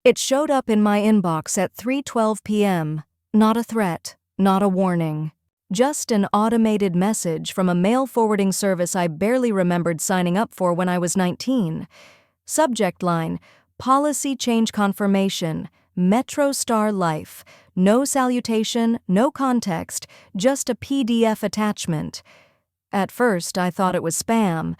It showed up in my inbox at 3:12 p.m. Not a threat, not a warning. Just an automated message from a mail forwarding service I barely remembered signing up for when I was 19. Subject line: Policy change confirmation, Metro Star Life. No salutation, no context, just a PDF attachment. At first, I thought it was spam,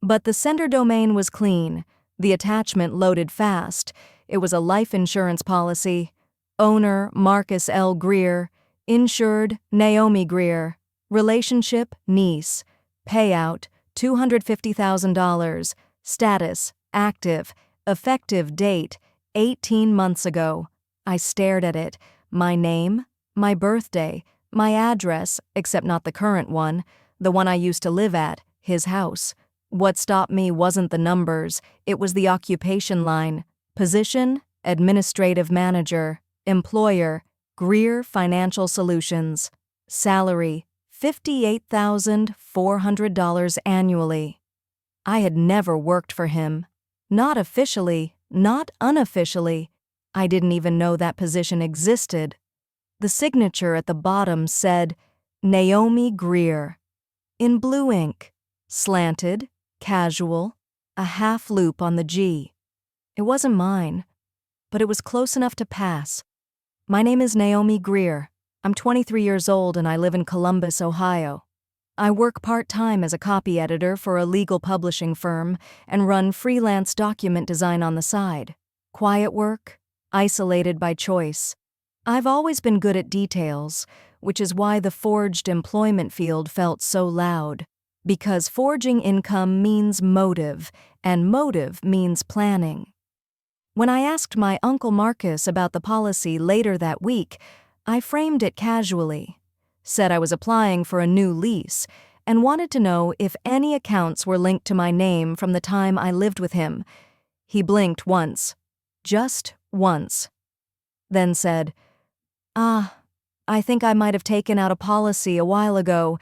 but the sender domain was clean. The attachment loaded fast. It was a life insurance policy. Owner, Marcus L. Greer. Insured, Naomi Greer. Relationship, niece. Payout, $250,000. Status, active. Effective date, 18 months ago. I stared at it. My name, my birthday, my address, except not the current one, the one I used to live at, his house. What stopped me wasn't the numbers, it was the occupation line. Position, administrative manager. Employer, Greer Financial Solutions. Salary, $58,400 annually. I had never worked for him. Not officially, not unofficially. I didn't even know that position existed. The signature at the bottom said, Naomi Greer. In blue ink. Slanted, casual, a half loop on the G. It wasn't mine, but it was close enough to pass. My name is Naomi Greer. I'm 23 years old and I live in Columbus, Ohio. I work part-time as a copy editor for a legal publishing firm and run freelance document design on the side. Quiet work, isolated by choice. I've always been good at details, which is why the forged employment field felt so loud. Because forging income means motive, and motive means planning. When I asked my Uncle Marcus about the policy later that week, I framed it casually. Said I was applying for a new lease and wanted to know if any accounts were linked to my name from the time I lived with him. He blinked once. Just once. Then said, I think I might have taken out a policy a while ago.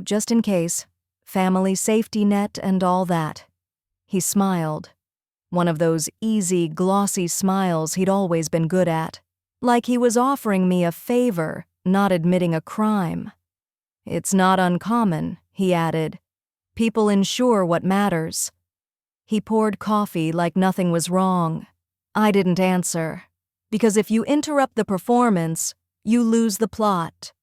Just in case. Family safety net and all that. He smiled. One of those easy, glossy smiles he'd always been good at. Like he was offering me a favor, not admitting a crime. It's not uncommon, he added. People insure what matters. He poured coffee like nothing was wrong. I didn't answer. Because if you interrupt the performance, you lose the plot.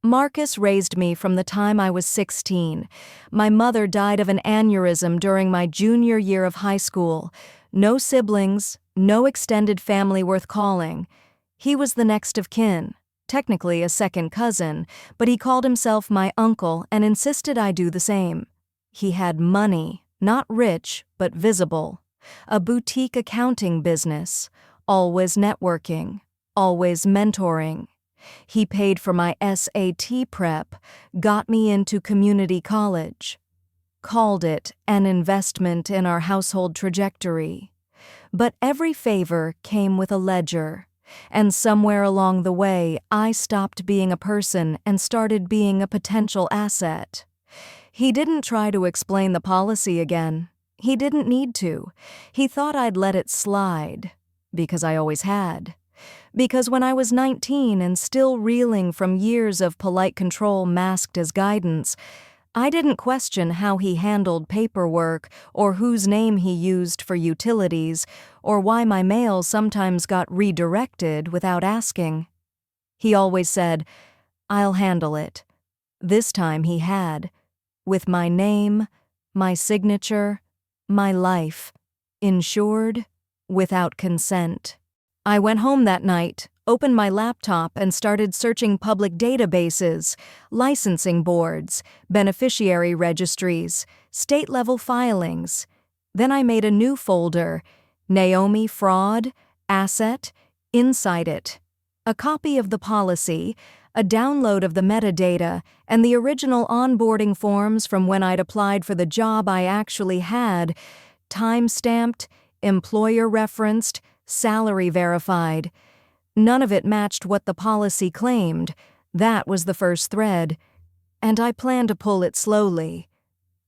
Marcus raised me from the time I was 16. My mother died of an aneurysm during my junior year of high school. No siblings, no extended family worth calling. He was the next of kin, technically a second cousin, but he called himself my uncle and insisted I do the same. He had money, not rich, but visible. A boutique accounting business, always networking, always mentoring. He paid for my SAT prep, got me into community college. Called it an investment in our household trajectory. But every favor came with a ledger, and somewhere along the way I stopped being a person and started being a potential asset. He didn't try to explain the policy again. He didn't need to. He thought I'd let it slide, because I always had. Because when I was 19 and still reeling from years of polite control masked as guidance, I didn't question how he handled paperwork or whose name he used for utilities or why my mail sometimes got redirected without asking. He always said, "I'll handle it." This time he had, with my name, my signature, my life, insured, without consent. I went home that night, opened my laptop and started searching public databases, licensing boards, beneficiary registries, state-level filings. Then I made a new folder, Naomi Fraud, Asset, Inside It. A copy of the policy, a download of the metadata, and the original onboarding forms from when I'd applied for the job I actually had, time-stamped, employer-referenced, salary verified. None of it matched what the policy claimed. That was the first thread. And I planned to pull it slowly.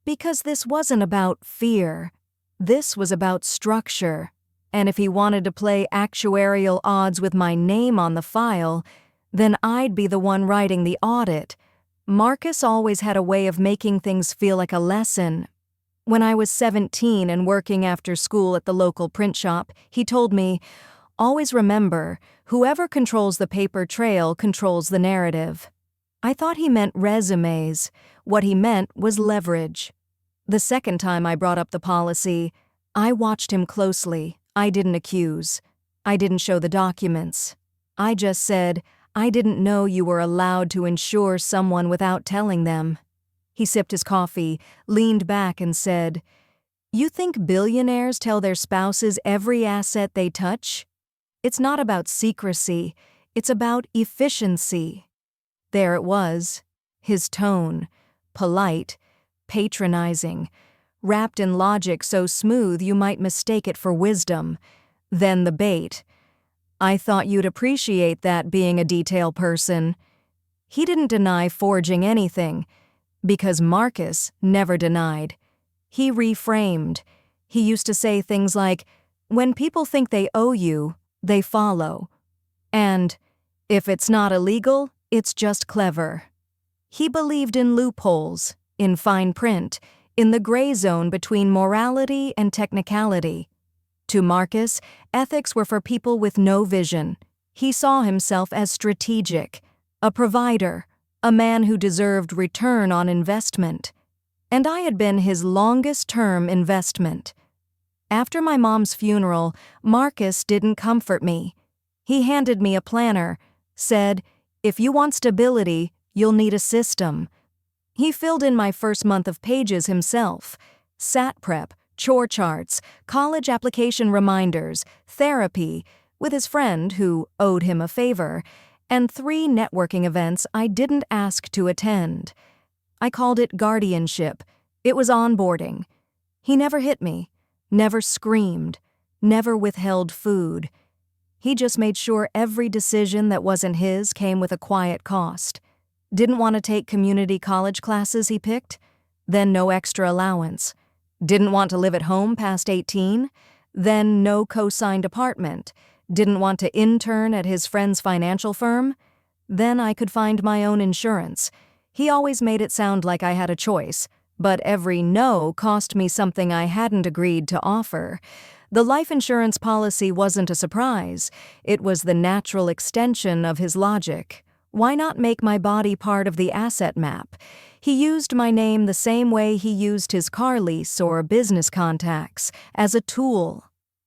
Because this wasn't about fear. This was about structure. And if he wanted to play actuarial odds with my name on the file, then I'd be the one writing the audit. Marcus always had a way of making things feel like a lesson. When I was 17 and working after school at the local print shop, he told me, "Always remember, whoever controls the paper trail controls the narrative." I thought he meant resumes. What he meant was leverage. The second time I brought up the policy, I watched him closely. I didn't accuse. I didn't show the documents. I just said, "I didn't know you were allowed to insure someone without telling them." He sipped his coffee, leaned back and said, "You think billionaires tell their spouses every asset they touch? It's not about secrecy, it's about efficiency." There it was, his tone, polite, patronizing, wrapped in logic so smooth you might mistake it for wisdom. Then the bait. "I thought you'd appreciate that, being a detail person." He didn't deny forging anything, because Marcus never denied. He reframed. He used to say things like, "When people think they owe you, they follow." And, "If it's not illegal, it's just clever." He believed in loopholes, in fine print, in the gray zone between morality and technicality. To Marcus, ethics were for people with no vision. He saw himself as strategic, a provider, a man who deserved return on investment. And I had been his longest-term investment. After my mom's funeral, Marcus didn't comfort me. He handed me a planner, said, "If you want stability, you'll need a system." He filled in my first month of pages himself. SAT prep, chore charts, college application reminders, therapy, with his friend who owed him a favor, and 3 networking events I didn't ask to attend. I called it guardianship. It was onboarding. He never hit me, never screamed, never withheld food. He just made sure every decision that wasn't his came with a quiet cost. Didn't want to take community college classes, he picked? Then no extra allowance. Didn't want to live at home past 18? Then no co-signed apartment. Didn't want to intern at his friend's financial firm? Then I could find my own insurance. He always made it sound like I had a choice, but every no cost me something I hadn't agreed to offer. The life insurance policy wasn't a surprise. It was the natural extension of his logic. Why not make my body part of the asset map? He used my name the same way he used his car lease or business contacts, as a tool.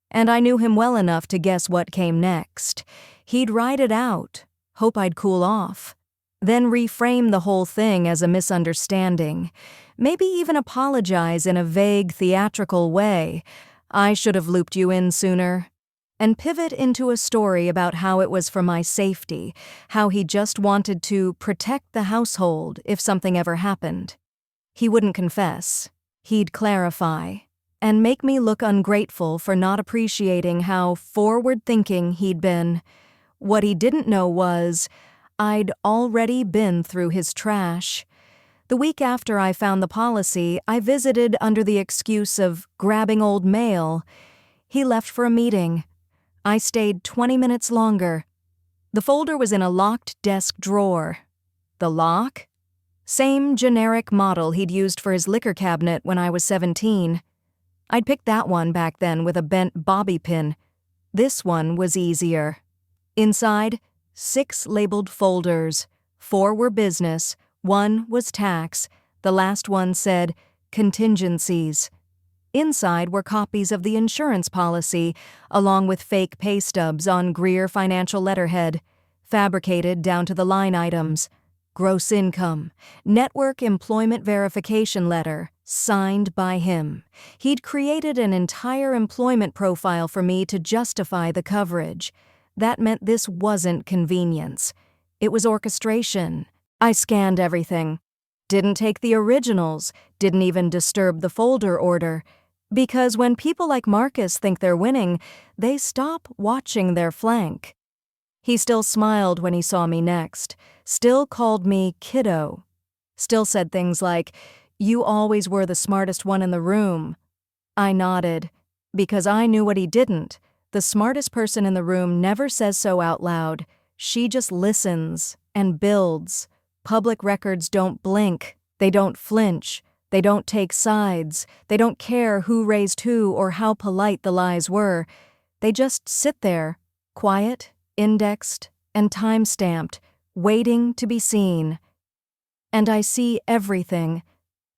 And I knew him well enough to guess what came next. He'd ride it out, hope I'd cool off, then reframe the whole thing as a misunderstanding, maybe even apologize in a vague, theatrical way. "I should have looped you in sooner." And pivot into a story about how it was for my safety, how he just wanted to protect the household if something ever happened. He wouldn't confess. He'd clarify, and make me look ungrateful for not appreciating how forward-thinking he'd been. What he didn't know was, I'd already been through his trash. The week after I found the policy, I visited under the excuse of grabbing old mail. He left for a meeting. I stayed 20 minutes longer. The folder was in a locked desk drawer. The lock? Same generic model he'd used for his liquor cabinet when I was 17. I'd picked that one back then with a bent bobby pin. This one was easier. Inside, 6 labeled folders. 4 were business, 1 was tax, the last one said contingencies. Inside were copies of the insurance policy, along with fake pay stubs on Greer financial letterhead, fabricated down to the line items. Gross income, network employment verification letter, signed by him. He'd created an entire employment profile for me to justify the coverage. That meant this wasn't convenience. It was orchestration. I scanned everything. Didn't take the originals, didn't even disturb the folder order. Because when people like Marcus think they're winning, they stop watching their flank. He still smiled when he saw me next, still called me kiddo, still said things like, "You always were the smartest one in the room." I nodded, because I knew what he didn't, The smartest person in the room never says so out loud. She just listens and builds. Public records don't blink. They don't flinch. They don't take sides. They don't care who raised who or how polite the lies were. They just sit there, quiet, indexed, and time-stamped, waiting to be seen. And I see everything.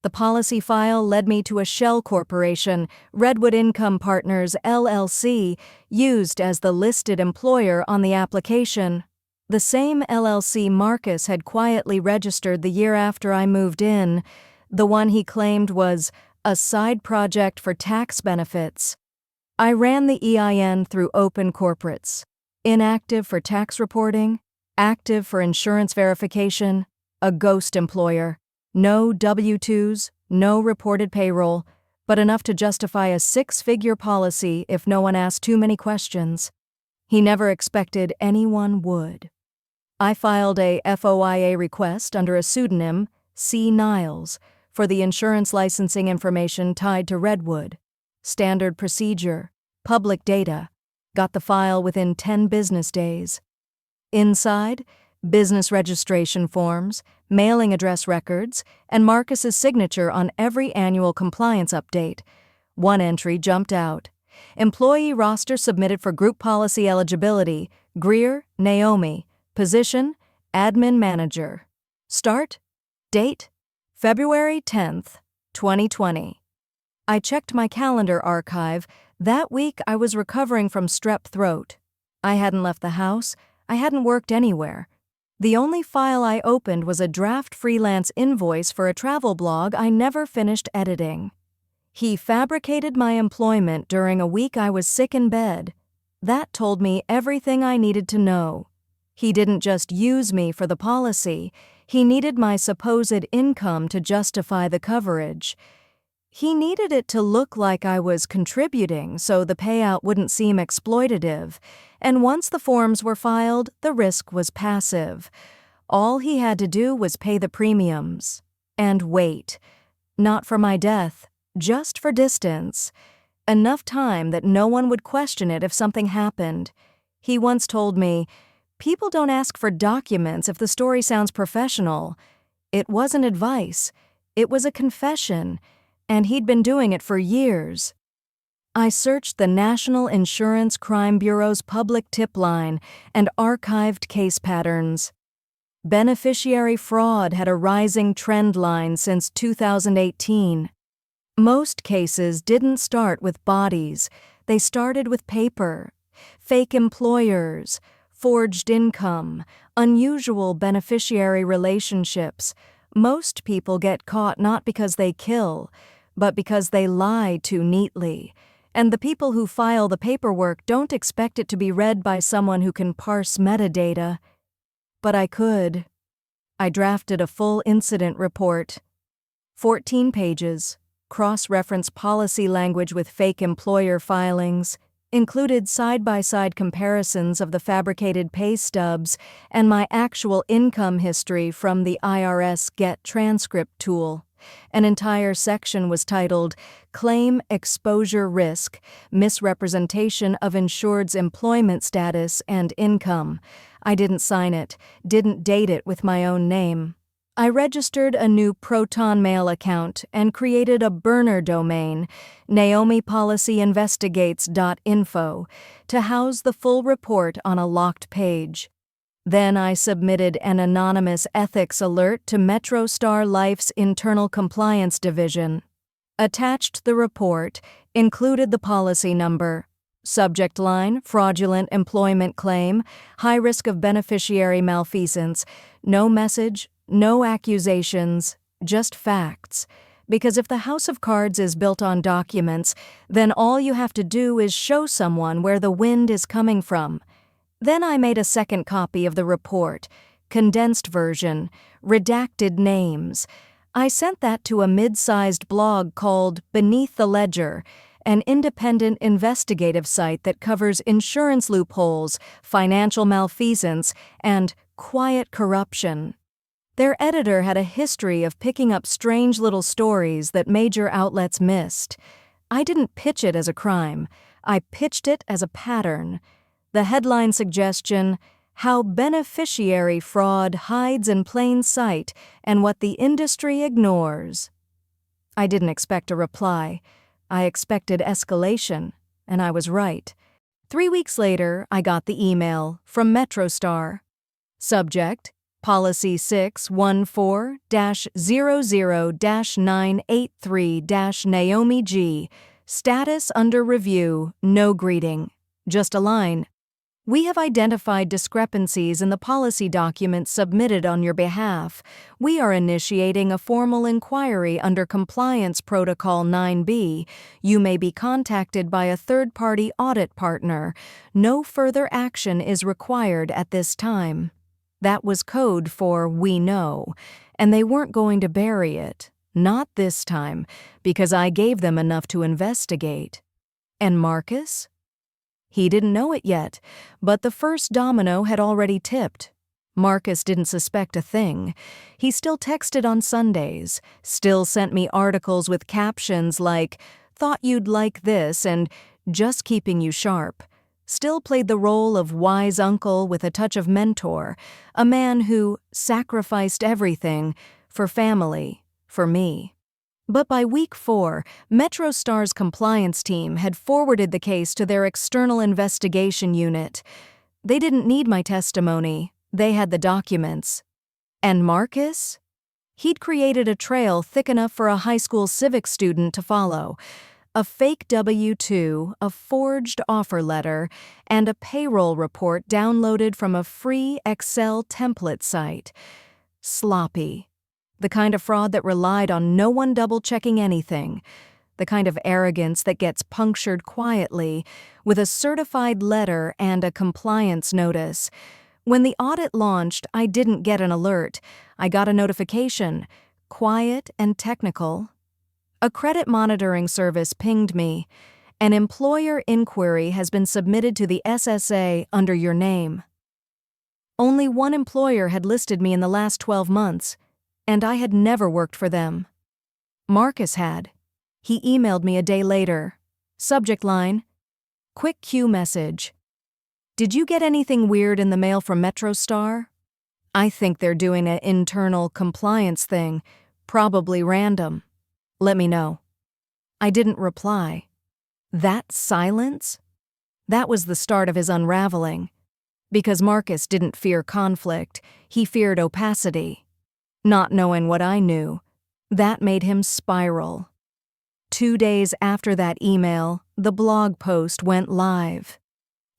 The policy file led me to a shell corporation, Redwood Income Partners, LLC, used as the listed employer on the application. The same LLC Marcus had quietly registered the year after I moved in, the one he claimed was a side project for tax benefits. I ran the EIN through open corporates, inactive for tax reporting, active for insurance verification, a ghost employer. No W-2s, no reported payroll, but enough to justify a six-figure policy if no one asked too many questions. He never expected anyone would. I filed a FOIA request under a pseudonym, C. Niles, for the insurance licensing information tied to Redwood. Standard procedure, public data. Got the file within 10 business days. Inside, business registration forms, mailing address records, and Marcus's signature on every annual compliance update. One entry jumped out. Employee roster submitted for group policy eligibility, Greer, Naomi. Position, admin manager. Start, date, February 10th, 2020. I checked my calendar archive. That week I was recovering from strep throat. I hadn't left the house. I hadn't worked anywhere. The only file I opened was a draft freelance invoice for a travel blog I never finished editing. He fabricated my employment during a week I was sick in bed. That told me everything I needed to know. He didn't just use me for the policy. He needed my supposed income to justify the coverage. He needed it to look like I was contributing so the payout wouldn't seem exploitative, and once the forms were filed, the risk was passive. All he had to do was pay the premiums. And wait. Not for my death, just for distance. Enough time that no one would question it if something happened. He once told me, "People don't ask for documents if the story sounds professional." It wasn't advice. It was a confession. And he'd been doing it for years. I searched the National Insurance Crime Bureau's public tip line and archived case patterns. Beneficiary fraud had a rising trend line since 2018. Most cases didn't start with bodies. They started with paper, fake employers, forged income, unusual beneficiary relationships. Most people get caught not because they kill, but because they lie too neatly, and the people who file the paperwork don't expect it to be read by someone who can parse metadata. But I could. I drafted a full incident report. 14 pages, cross-referenced policy language with fake employer filings, included side-by-side comparisons of the fabricated pay stubs and my actual income history from the IRS Get Transcript tool. An entire section was titled, Claim Exposure Risk, Misrepresentation of Insured's Employment Status and Income. I didn't sign it, didn't date it with my own name. I registered a new Proton Mail account and created a burner domain, naomipolicyinvestigates.info, to house the full report on a locked page. Then I submitted an anonymous ethics alert to MetroStar Life's Internal Compliance Division. Attached the report, included the policy number. Subject line, fraudulent employment claim, high risk of beneficiary malfeasance. No message, no accusations, just facts. Because if the house of cards is built on documents, then all you have to do is show someone where the wind is coming from. Then I made a second copy of the report, condensed version, redacted names. I sent that to a mid-sized blog called Beneath the Ledger, an independent investigative site that covers insurance loopholes, financial malfeasance, and quiet corruption. Their editor had a history of picking up strange little stories that major outlets missed. I didn't pitch it as a crime. I pitched it as a pattern. The headline suggestion, "How Beneficiary Fraud Hides in Plain Sight and What the Industry Ignores." I didn't expect a reply. I expected escalation, and I was right. 3 weeks later, I got the email from MetroStar. Subject, Policy 614-00-983-Naomi G. Status under review, no greeting. Just a line. We have identified discrepancies in the policy documents submitted on your behalf. We are initiating a formal inquiry under Compliance Protocol 9B. You may be contacted by a third-party audit partner. No further action is required at this time. That was code for "we know," and they weren't going to bury it. Not this time, because I gave them enough to investigate. And Marcus? He didn't know it yet, but the first domino had already tipped. Marcus didn't suspect a thing. He still texted on Sundays, still sent me articles with captions like, "Thought you'd like this," and "Just keeping you sharp." Still played the role of wise uncle with a touch of mentor, a man who sacrificed everything for family, for me. But by week 4, MetroStar's compliance team had forwarded the case to their external investigation unit. They didn't need my testimony. They had the documents. And Marcus? He'd created a trail thick enough for a high school civics student to follow. A fake W-2, a forged offer letter, and a payroll report downloaded from a free Excel template site. Sloppy. The kind of fraud that relied on no one double-checking anything. The kind of arrogance that gets punctured quietly with a certified letter and a compliance notice. When the audit launched, I didn't get an alert. I got a notification. Quiet and technical. A credit monitoring service pinged me. An employer inquiry has been submitted to the SSA under your name. Only one employer had listed me in the last 12 months. And I had never worked for them. Marcus had. He emailed me a day later. Subject line, "Quick Q message. Did you get anything weird in the mail from MetroStar? I think they're doing an internal compliance thing, probably random. Let me know." I didn't reply. That silence? That was the start of his unraveling. Because Marcus didn't fear conflict, he feared opacity. Not knowing what I knew, that made him spiral. 2 days after that email, the blog post went live.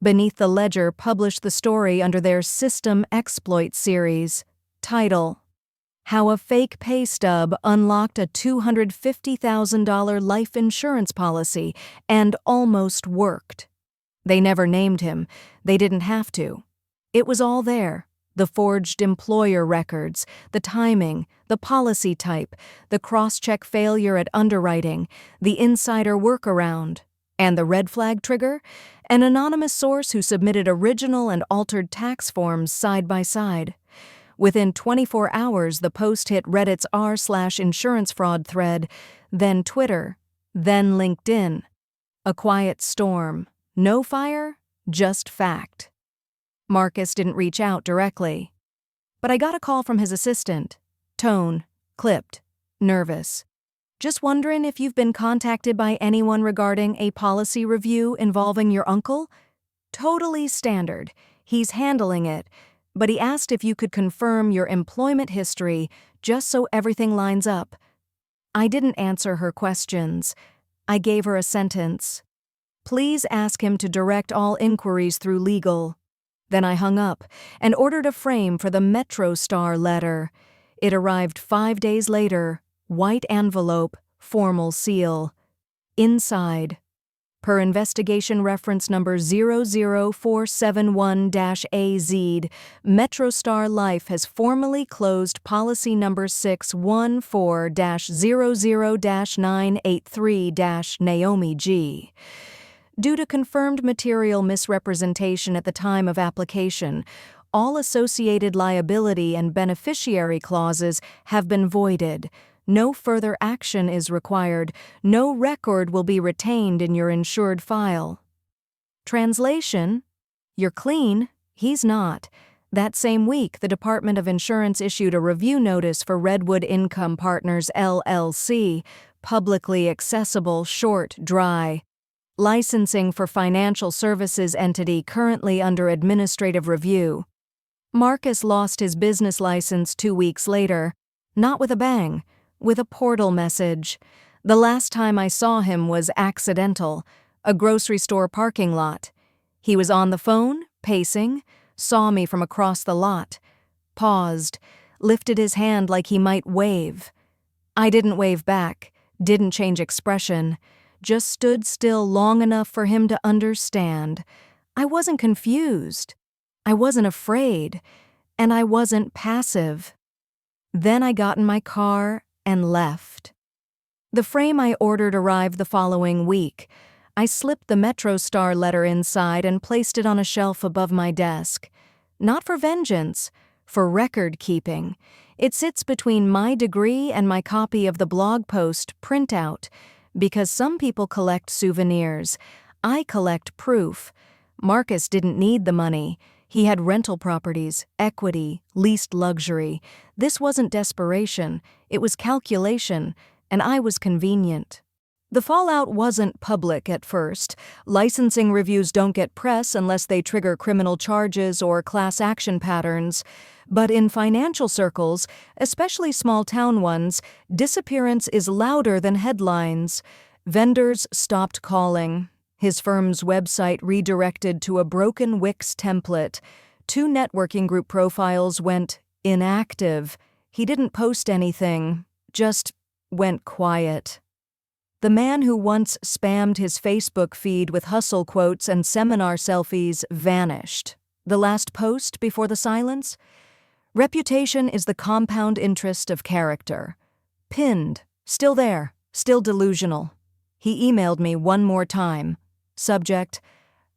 Beneath the Ledger published the story under their System Exploit series. Title, "How a Fake Pay Stub Unlocked a $250,000 Life Insurance Policy and Almost Worked." They never named him. They didn't have to. It was all there. The forged employer records, the timing, the policy type, the cross-check failure at underwriting, the insider workaround. And the red flag trigger? An anonymous source who submitted original and altered tax forms side by side. Within 24 hours, the post hit Reddit's r/insurance fraud thread, then Twitter, then LinkedIn. A quiet storm. No fire, just fact. Marcus didn't reach out directly. But I got a call from his assistant. Tone, clipped, nervous. "Just wondering if you've been contacted by anyone regarding a policy review involving your uncle?" Totally standard. He's handling it. But he asked if you could confirm your employment history just so everything lines up. I didn't answer her questions. I gave her a sentence. "Please ask him to direct all inquiries through legal." Then I hung up and ordered a frame for the MetroStar letter. It arrived 5 days later, white envelope, formal seal. Inside, per investigation reference number 00471-AZ, MetroStar Life has formally closed policy number 614-00-983-Naomi G. Due to confirmed material misrepresentation at the time of application, all associated liability and beneficiary clauses have been voided. No further action is required. No record will be retained in your insured file. Translation: you're clean, he's not. That same week, the Department of Insurance issued a review notice for Redwood Income Partners LLC, publicly accessible, short, dry. Licensing for financial services entity currently under administrative review. Marcus lost his business license 2 weeks later, not with a bang, with a portal message. The last time I saw him was accidental, a grocery store parking lot. He was on the phone, pacing, saw me from across the lot, paused, lifted his hand like he might wave. I didn't wave back, didn't change expression, just stood still long enough for him to understand. I wasn't confused. I wasn't afraid. And I wasn't passive. Then I got in my car and left. The frame I ordered arrived the following week. I slipped the MetroStar letter inside and placed it on a shelf above my desk. Not for vengeance, for record-keeping. It sits between my degree and my copy of the blog post printout, because some people collect souvenirs. I collect proof. Marcus didn't need the money. He had rental properties, equity, leased luxury. This wasn't desperation, it was calculation, and I was convenient. The fallout wasn't public at first. Licensing reviews don't get press unless they trigger criminal charges or class action patterns. But in financial circles, especially small-town ones, disappearance is louder than headlines. Vendors stopped calling. His firm's website redirected to a broken Wix template. 2 networking group profiles went inactive. He didn't post anything, just went quiet. The man who once spammed his Facebook feed with hustle quotes and seminar selfies vanished. The last post before the silence? Reputation is the compound interest of character. Pinned, still there, still delusional. He emailed me one more time. Subject: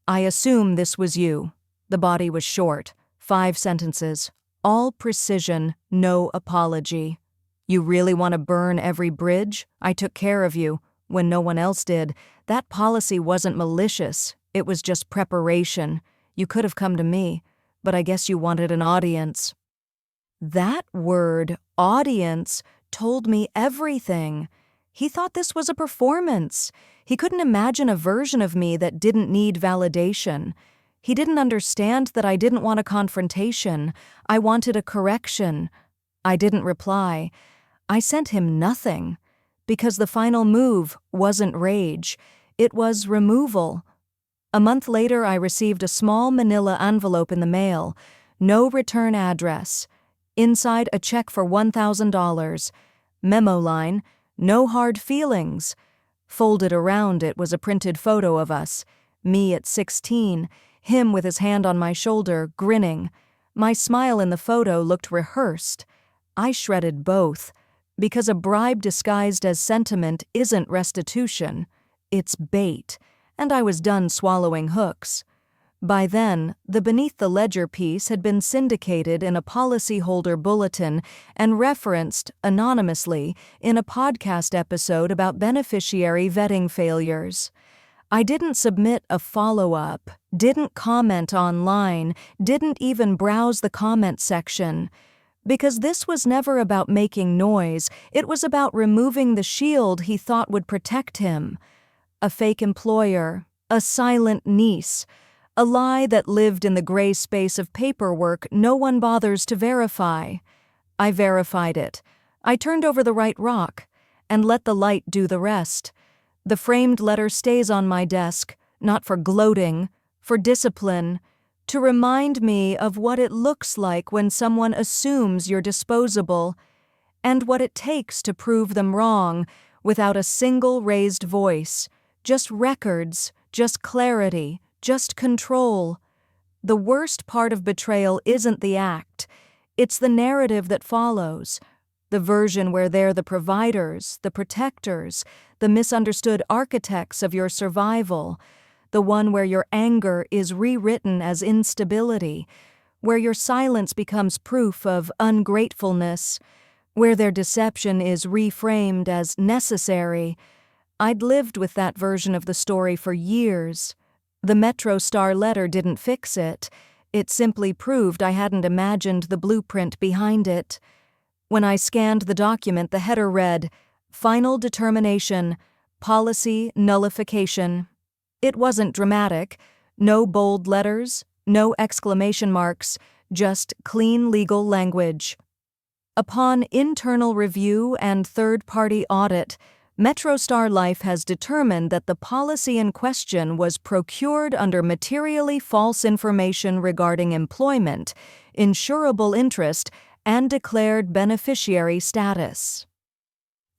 I assume this was you. The body was short, 5 sentences, all precision, no apology. You really want to burn every bridge? I took care of you when no one else did. That policy wasn't malicious, it was just preparation. You could have come to me, but I guess you wanted an audience. That word, audience, told me everything. He thought this was a performance. He couldn't imagine a version of me that didn't need validation. He didn't understand that I didn't want a confrontation. I wanted a correction. I didn't reply. I sent him nothing. Because the final move wasn't rage. It was removal. A month later, I received a small manila envelope in the mail. No return address. Inside, a check for $1,000. Memo line: no hard feelings. Folded around it was a printed photo of us. Me at 16, him with his hand on my shoulder, grinning. My smile in the photo looked rehearsed. I shredded both, because a bribe disguised as sentiment isn't restitution. It's bait, and I was done swallowing hooks. By then, the Beneath the Ledger piece had been syndicated in a policyholder bulletin and referenced, anonymously, in a podcast episode about beneficiary vetting failures. I didn't submit a follow-up, didn't comment online, didn't even browse the comment section. Because this was never about making noise, it was about removing the shield he thought would protect him. A fake employer, a silent niece, a lie that lived in the gray space of paperwork no one bothers to verify. I verified it. I turned over the right rock, and let the light do the rest. The framed letter stays on my desk, not for gloating, for discipline, to remind me of what it looks like when someone assumes you're disposable, and what it takes to prove them wrong without a single raised voice, just records, just clarity, just control. The worst part of betrayal isn't the act, it's the narrative that follows, the version where they're the providers, the protectors, the misunderstood architects of your survival, the one where your anger is rewritten as instability, where your silence becomes proof of ungratefulness, where their deception is reframed as necessary. I'd lived with that version of the story for years. The Metro Star letter didn't fix it. It simply proved I hadn't imagined the blueprint behind it. When I scanned the document, the header read, "Final Determination, Policy Nullification." It wasn't dramatic. No bold letters, no exclamation marks, just clean legal language. Upon internal review and third-party audit, MetroStar Life has determined that the policy in question was procured under materially false information regarding employment, insurable interest, and declared beneficiary status.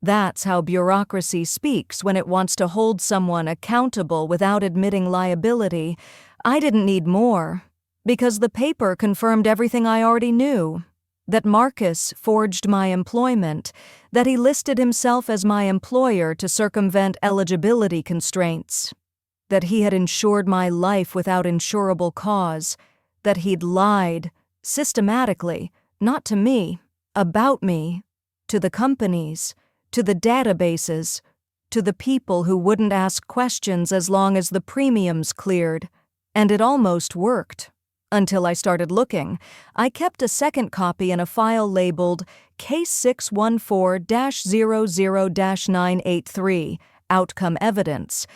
That's how bureaucracy speaks when it wants to hold someone accountable without admitting liability. I didn't need more, because the paper confirmed everything I already knew. That Marcus forged my employment, that he listed himself as my employer to circumvent eligibility constraints, that he had insured my life without insurable cause, that he'd lied, systematically, not to me, about me, to the companies, to the databases, to the people who wouldn't ask questions as long as the premiums cleared. And it almost worked. Until I started looking. I kept a second copy in a file labeled Case 614-00-983, Outcome Evidence.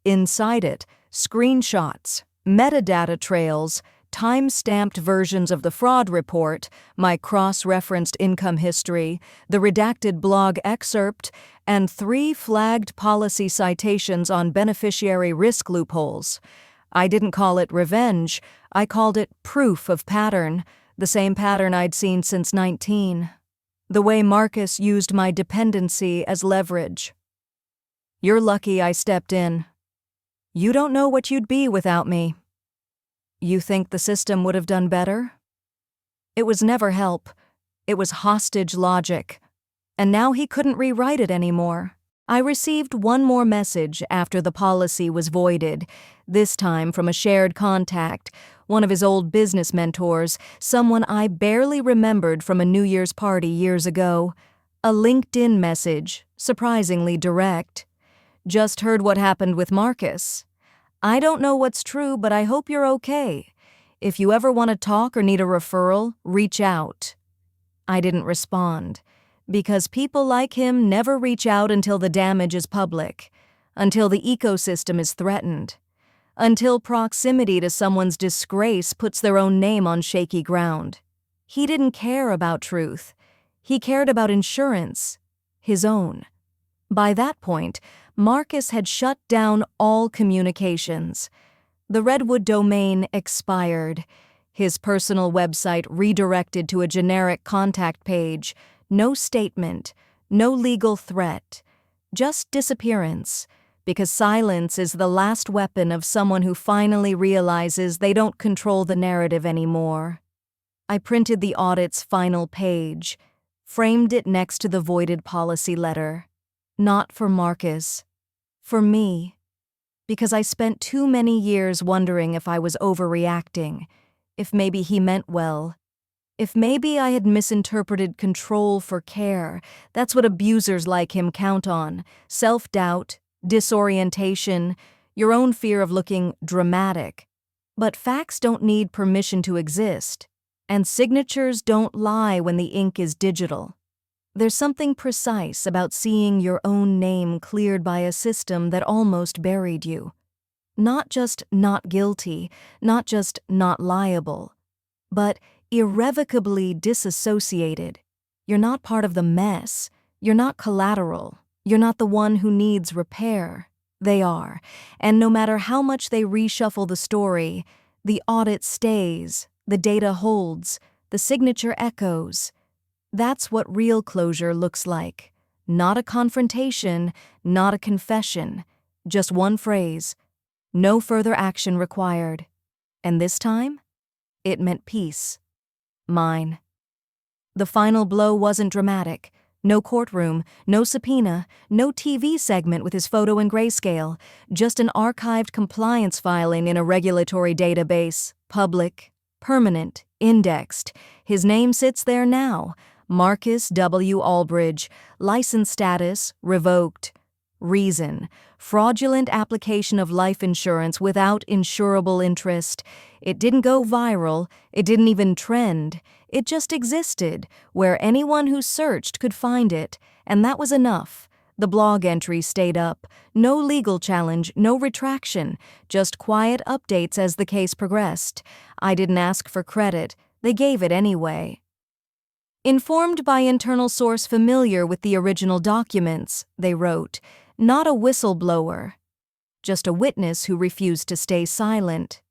Inside it, screenshots, metadata trails, time-stamped versions of the fraud report, my cross-referenced income history, the redacted blog excerpt, and 3 flagged policy citations on beneficiary risk loopholes. I didn't call it revenge, I called it proof of pattern, the same pattern I'd seen since 19. The way Marcus used my dependency as leverage. You're lucky I stepped in. You don't know what you'd be without me. You think the system would have done better? It was never help. It was hostage logic. And now he couldn't rewrite it anymore. I received one more message after the policy was voided, this time from a shared contact, one of his old business mentors, someone I barely remembered from a New Year's party years ago. A LinkedIn message, surprisingly direct. Just heard what happened with Marcus. I don't know what's true, but I hope you're okay. If you ever want to talk or need a referral, reach out. I didn't respond. Because people like him never reach out until the damage is public, until the ecosystem is threatened, until proximity to someone's disgrace puts their own name on shaky ground. He didn't care about truth. He cared about insurance, his own. By that point, Marcus had shut down all communications. The Redwood domain expired. His personal website redirected to a generic contact page. No statement, no legal threat, just disappearance, because silence is the last weapon of someone who finally realizes they don't control the narrative anymore. I printed the audit's final page, framed it next to the voided policy letter. Not for Marcus, for me, because I spent too many years wondering if I was overreacting, if maybe he meant well. If maybe I had misinterpreted control for care. That's what abusers like him count on. Self-doubt, disorientation, your own fear of looking dramatic. But facts don't need permission to exist, and signatures don't lie when the ink is digital. There's something precise about seeing your own name cleared by a system that almost buried you. Not just not guilty, not just not liable, but irrevocably disassociated. You're not part of the mess. You're not collateral. You're not the one who needs repair. They are. And no matter how much they reshuffle the story, the audit stays, the data holds, the signature echoes. That's what real closure looks like. Not a confrontation, not a confession. Just one phrase. No further action required. And this time, it meant peace. Mine. The final blow wasn't dramatic. No courtroom, no subpoena, no TV segment with his photo in grayscale, just an archived compliance filing in a regulatory database, public, permanent, indexed. His name sits there now, Marcus W. Albridge, license status revoked. Reason: fraudulent application of life insurance without insurable interest. It didn't go viral, it didn't even trend. It just existed, where anyone who searched could find it, and that was enough. The blog entry stayed up. No legal challenge, no retraction, just quiet updates as the case progressed. I didn't ask for credit. They gave it anyway. Informed by internal source familiar with the original documents, they wrote, not a whistleblower, just a witness who refused to stay silent.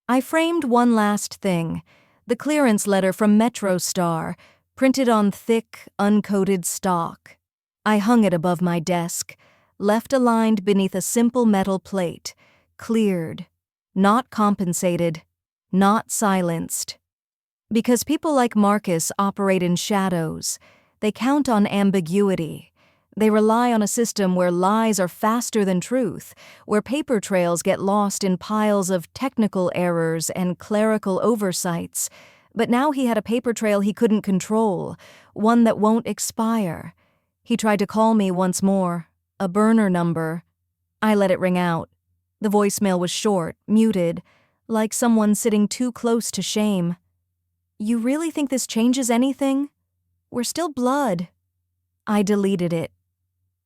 I framed one last thing, the clearance letter from MetroStar, printed on thick, uncoated stock. I hung it above my desk, left aligned beneath a simple metal plate, cleared, not compensated, not silenced. Because people like Marcus operate in shadows, they count on ambiguity. They rely on a system where lies are faster than truth, where paper trails get lost in piles of technical errors and clerical oversights. But now he had a paper trail he couldn't control, one that won't expire. He tried to call me once more, a burner number. I let it ring out. The voicemail was short, muted, like someone sitting too close to shame. You really think this changes anything? We're still blood. I deleted it.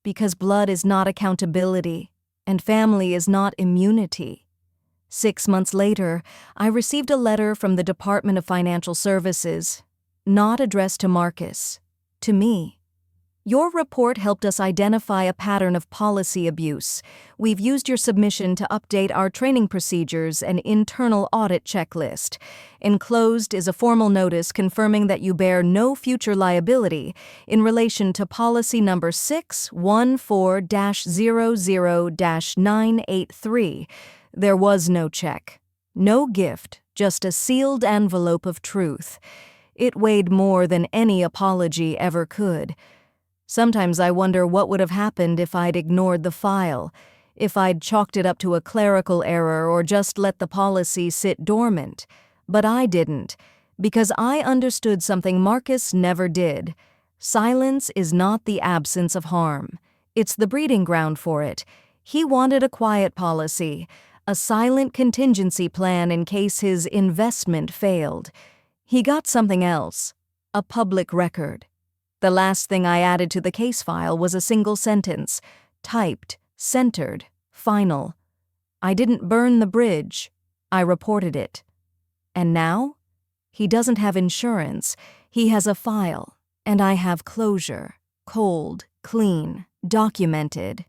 Because blood is not accountability, and family is not immunity. 6 months later, I received a letter from the Department of Financial Services, not addressed to Marcus, to me. Your report helped us identify a pattern of policy abuse. We've used your submission to update our training procedures and internal audit checklist. Enclosed is a formal notice confirming that you bear no future liability in relation to policy number 614-00-983. There was no check, no gift, just a sealed envelope of truth. It weighed more than any apology ever could. Sometimes I wonder what would have happened if I'd ignored the file, if I'd chalked it up to a clerical error or just let the policy sit dormant. But I didn't, because I understood something Marcus never did. Silence is not the absence of harm. It's the breeding ground for it. He wanted a quiet policy, a silent contingency plan in case his investment failed. He got something else, a public record. The last thing I added to the case file was a single sentence, typed, centered, final. I didn't burn the bridge. I reported it. And now? He doesn't have insurance. He has a file. And I have closure. Cold, clean, documented.